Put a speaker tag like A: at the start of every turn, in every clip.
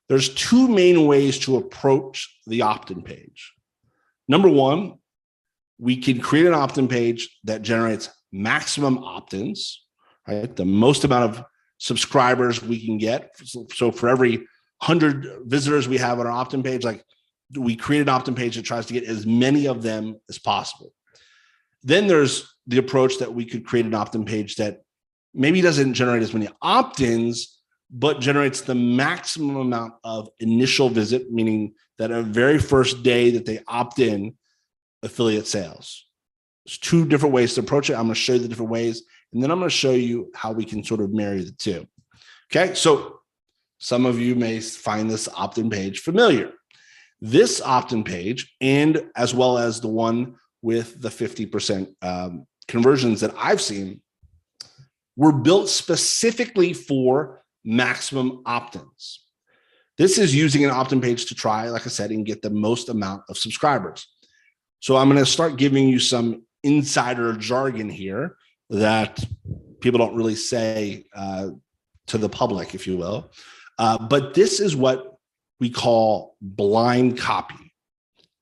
A: There's two main ways to approach the opt-in page. Number one, we can create an opt-in page that generates maximum opt-ins, right? The most amount of subscribers we can get. So for every 100 visitors we have on our opt-in page, like we create an opt-in page that tries to get as many of them as possible. Then there's the approach that we could create an opt-in page that maybe doesn't generate as many opt-ins, but generates the maximum amount of initial visit, meaning that a very first day that they opt in, affiliate sales. There's two different ways to approach it. I'm going to show you the different ways, and then I'm going to show you how we can sort of marry the two. Okay, so some of you may find this opt-in page familiar. This opt-in page, and as well as the one with the 50% conversions that I've seen, were built specifically for maximum opt-ins. This is using an opt-in page to try, like I said, and get the most amount of subscribers. So I'm going to start giving you some insider jargon here that people don't really say to the public, if you will. But this is what we call blind copy.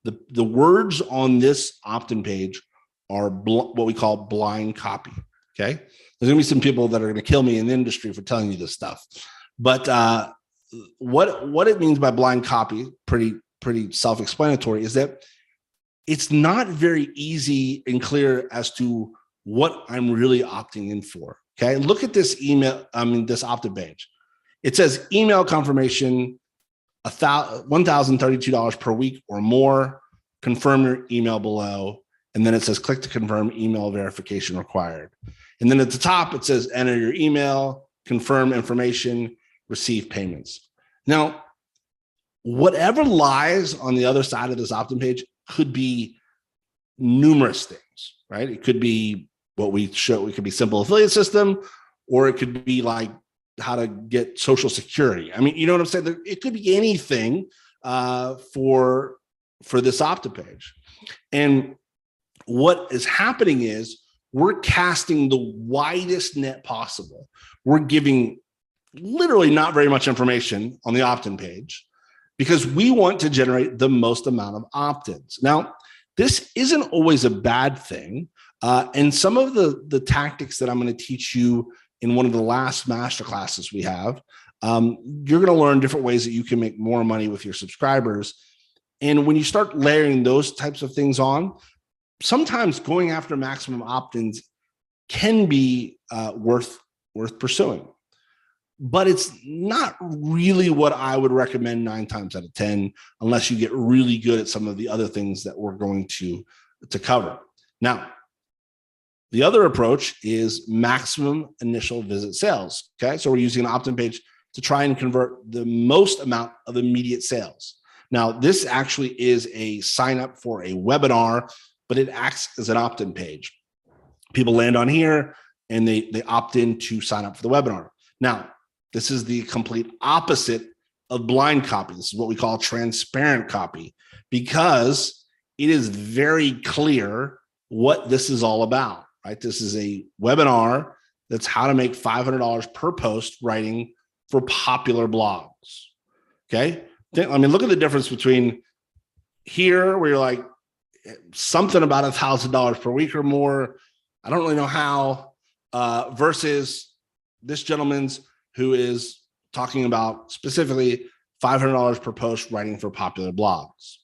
A: The words on this opt-in page are what we call blind copy. Okay. There's going to be some people that are going to kill me in the industry for telling you this stuff. But what it means by blind copy, pretty self-explanatory, is that it's not very easy and clear as to what I'm really opting in for. Okay. Look at this this opt-in page. It says email confirmation, $1,032 per week or more. Confirm your email below. And then it says click to confirm, email verification required. And then at the top, it says enter your email, confirm information, receive payments. Now, whatever lies on the other side of this opt-in page could be numerous things, right? It could be what we show. It could be simple affiliate system, or it could be like how to get Social Security. I mean, you know what I'm saying? It could be anything for this opt-in page. And what is happening is we're casting the widest net possible. We're giving literally not very much information on the opt-in page because we want to generate the most amount of opt-ins. Now, this isn't always a bad thing. And some of the tactics that I'm going to teach you in one of the last master classes we have, you're going to learn different ways that you can make more money with your subscribers. And when you start layering those types of things on, sometimes going after maximum opt-ins can be worth pursuing. But it's not really what I would recommend 9 times out of 10, unless you get really good at some of the other things that we're going to cover. Now, the other approach is maximum initial visit sales. Okay, so we're using an opt-in page to try and convert the most amount of immediate sales. Now, this actually is a sign up for a webinar, but it acts as an opt-in page. People land on here and they opt in to sign up for the webinar. Now, this is the complete opposite of blind copy. This is what we call transparent copy, because it is very clear what this is all about, right? This is a webinar that's how to make $500 per post writing for popular blogs. Okay. I mean, look at the difference between here where you're like something about $1,000 per week or more. I don't really know how, versus this gentleman's who is talking about specifically $500 per post writing for popular blogs,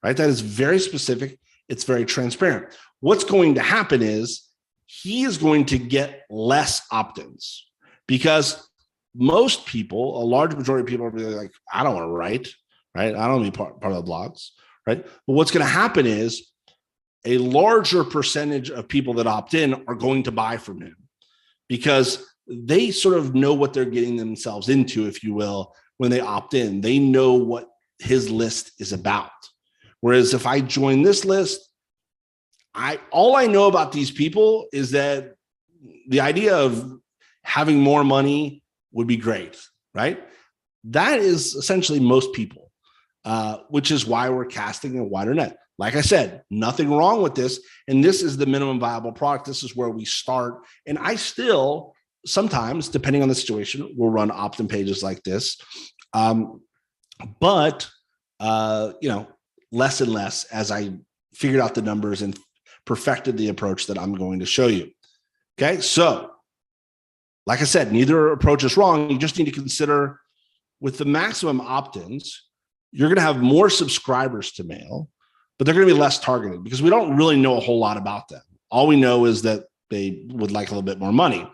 A: right? That is very specific. It's very transparent. What's going to happen is he is going to get less opt-ins because most people, a large majority of people are really like, I don't want to write, right? I don't want to be part of the blogs, right? But what's going to happen is a larger percentage of people that opt in are going to buy from him because they sort of know what they're getting themselves into, if you will, when they opt in. They know what his list is about. Whereas if I join this list, all I know about these people is that the idea of having more money would be great, right? That is essentially most people, which is why we're casting a wider net. Like I said, nothing wrong with this. And this is the minimum viable product. This is where we start. And I still, sometimes, depending on the situation, we'll run opt-in pages like this. but less and less as I figured out the numbers and perfected the approach that I'm going to show you. Okay, so like I said, neither approach is wrong. You just need to consider with the maximum opt-ins, you're going to have more subscribers to mail, but they're going to be less targeted because we don't really know a whole lot about them. All we know is that they would like a little bit more money.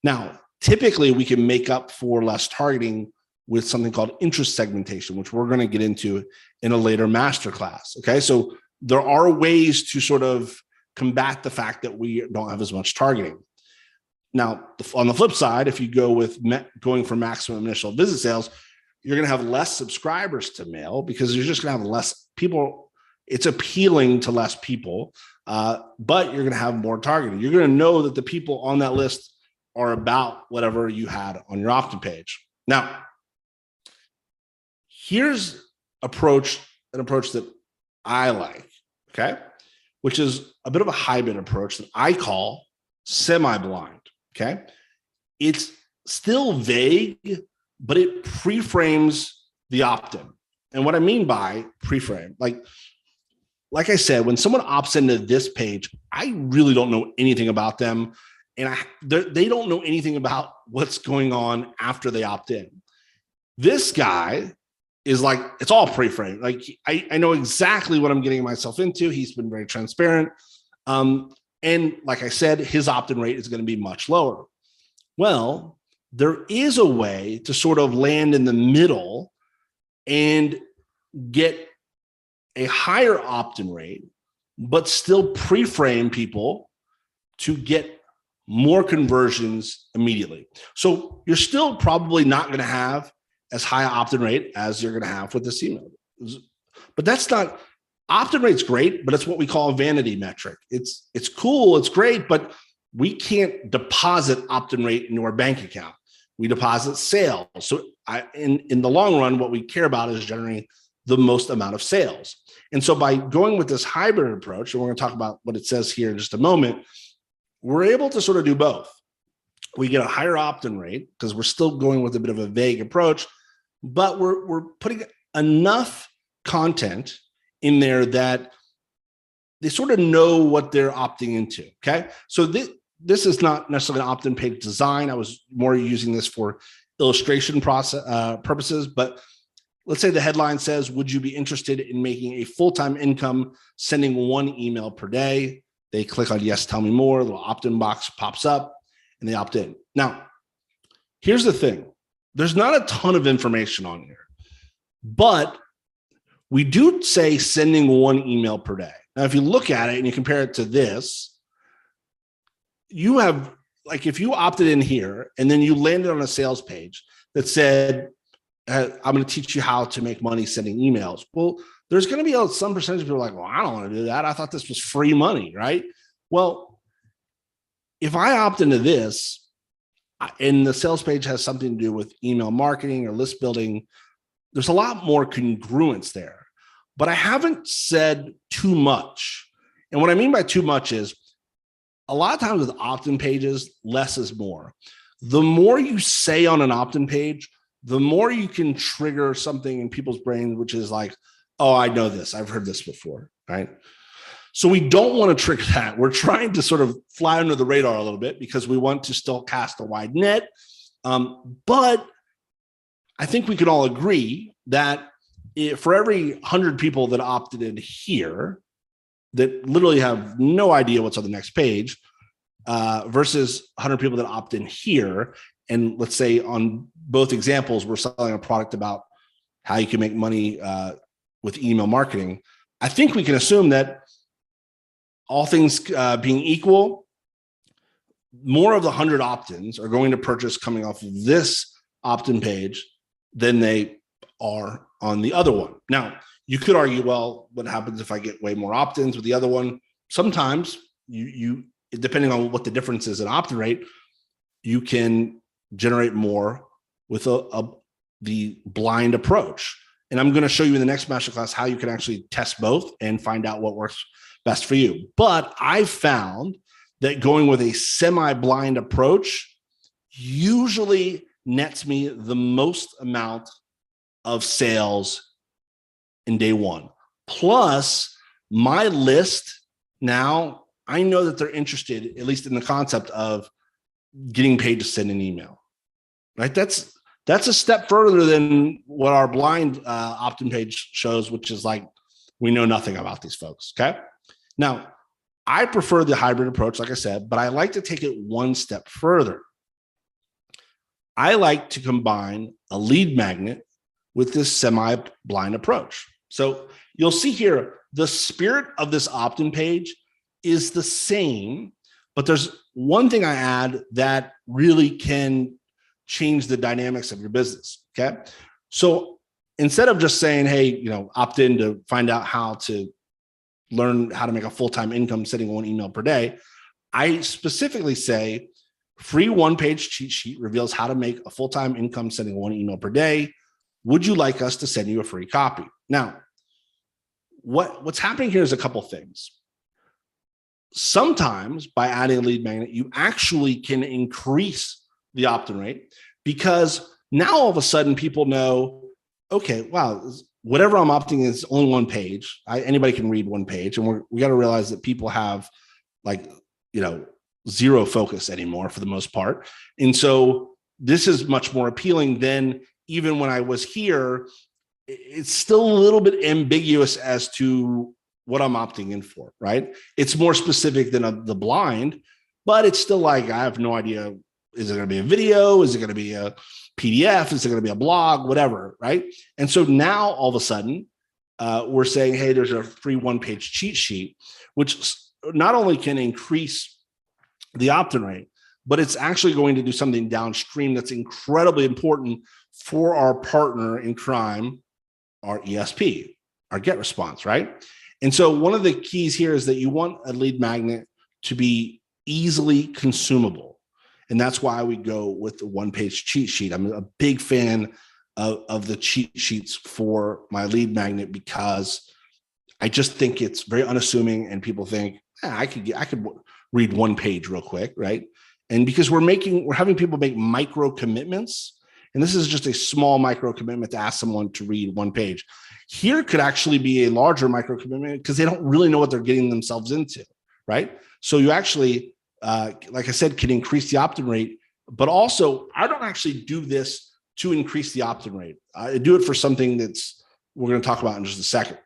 A: Now, typically we can make up for less targeting with something called interest segmentation, which we're going to get into in a later masterclass. Okay, so there are ways to sort of combat the fact that we don't have as much targeting. Now, on the flip side, if you go with going for maximum initial visit sales, you're going to have less subscribers to mail because you're just going to have less people. It's appealing to less people, but you're going to have more targeting. You're going to know that the people on that list are about whatever you had on your opt-in page. Now, here's an approach that I like, okay, which is a bit of a hybrid approach that I call semi-blind. Okay, it's still vague, but it pre-frames the opt-in. And what I mean by pre-frame, like I said, when someone opts into this page, I really don't know anything about them, and they don't know anything about what's going on after they opt in. This guy is like, it's all pre-framed. Like I know exactly what I'm getting myself into. He's been very transparent. And like I said, his opt-in rate is going to be much lower. Well, there is a way to sort of land in the middle and get a higher opt-in rate, but still pre-frame people to get more conversions immediately. So you're still probably not going to have as high an opt-in rate as you're going to have with this email. But that's not, opt-in rate's great, but it's what we call a vanity metric. It's cool, it's great, but we can't deposit opt-in rate into our bank account. We deposit sales. So in the long run, what we care about is generating the most amount of sales. And so by going with this hybrid approach, and we're going to talk about what it says here in just a moment, we're able to sort of do both. We get a higher opt-in rate because we're still going with a bit of a vague approach, but we're putting enough content in there that they sort of know what they're opting into. Okay, so this is not necessarily an opt-in page design. I was more using this for illustration purposes, but let's say the headline says, would you be interested in making a full-time income sending one email per day? They click on yes, tell me more. A little opt-in box pops up and they opt in. Now, here's the thing. There's not a ton of information on here, but we do say sending one email per day. Now, if you look at it and you compare it to this, you have, like, if you opted in here and then you landed on a sales page that said, I'm going to teach you how to make money sending emails. Well, there's going to be some percentage of people like, well, I don't want to do that. I thought this was free money, right? Well, if I opt into this and the sales page has something to do with email marketing or list building, there's a lot more congruence there, but I haven't said too much. And what I mean by too much is a lot of times with opt-in pages, less is more. The more you say on an opt-in page, the more you can trigger something in people's brains, which is like, oh, I know this. I've heard this before, right? So we don't want to trigger that. We're trying to sort of fly under the radar a little bit because we want to still cast a wide net. But I think we can all agree that for every 100 people that opted in here that literally have no idea what's on the next page versus 100 people that opt in here, and let's say on both examples, we're selling a product about how you can make money with email marketing, I think we can assume that all things being equal, more of the 100 opt-ins are going to purchase coming off of this opt-in page than they are on the other one. Now, you could argue, well, what happens if I get way more opt-ins with the other one? Sometimes you depending on what the difference is in opt-in rate, you can generate more with the blind approach. And I'm going to show you in the next masterclass how you can actually test both and find out what works best for you. But I found that going with a semi-blind approach usually nets me the most amount of sales in day one. Plus, my list now, I know that they're interested, at least in the concept of getting paid to send an email, right? That's a step further than what our blind opt-in page shows, which is like, we know nothing about these folks, okay? Now, I prefer the hybrid approach, like I said, but I like to take it one step further. I like to combine a lead magnet with this semi-blind approach. So you'll see here, the spirit of this opt-in page is the same, but there's one thing I add that really can change the dynamics of your business, okay? So instead of just saying, hey, opt in to find out how to learn how to make a full-time income sending one email per day, I specifically say, free one-page cheat sheet reveals how to make a full-time income sending one email per day. Would you like us to send you a free copy? Now, what's happening here is a couple things. Sometimes by adding a lead magnet, you actually can increase the opt-in rate, because now all of a sudden people know, okay, wow, whatever I'm opting in is only one page. Anybody can read one page. And we got to realize that people have zero focus anymore for the most part. And so this is much more appealing than even when I was here. It's still a little bit ambiguous as to what I'm opting in for, right? It's more specific than the blind, but it's still like, I have no idea. Is it going to be a video? Is it going to be a PDF? Is it going to be a blog? Whatever, right? And so now all of a sudden, we're saying, hey, there's a free one-page cheat sheet, which not only can increase the opt-in rate, but it's actually going to do something downstream that's incredibly important for our partner in crime, our ESP, our get response, right? And so one of the keys here is that you want a lead magnet to be easily consumable. And that's why we go with the one-page cheat sheet. I'm a big fan of the cheat sheets for my lead magnet, because I just think it's very unassuming, and people think, I could read one page real quick, right? And because we're having people make micro commitments, and this is just a small micro commitment to ask someone to read one page. Here could actually be a larger micro commitment because they don't really know what they're getting themselves into, right? So you actually, like I said, can increase the opt-in rate, but also I don't actually do this to increase the opt-in rate. I do it for something we're going to talk about in just a second.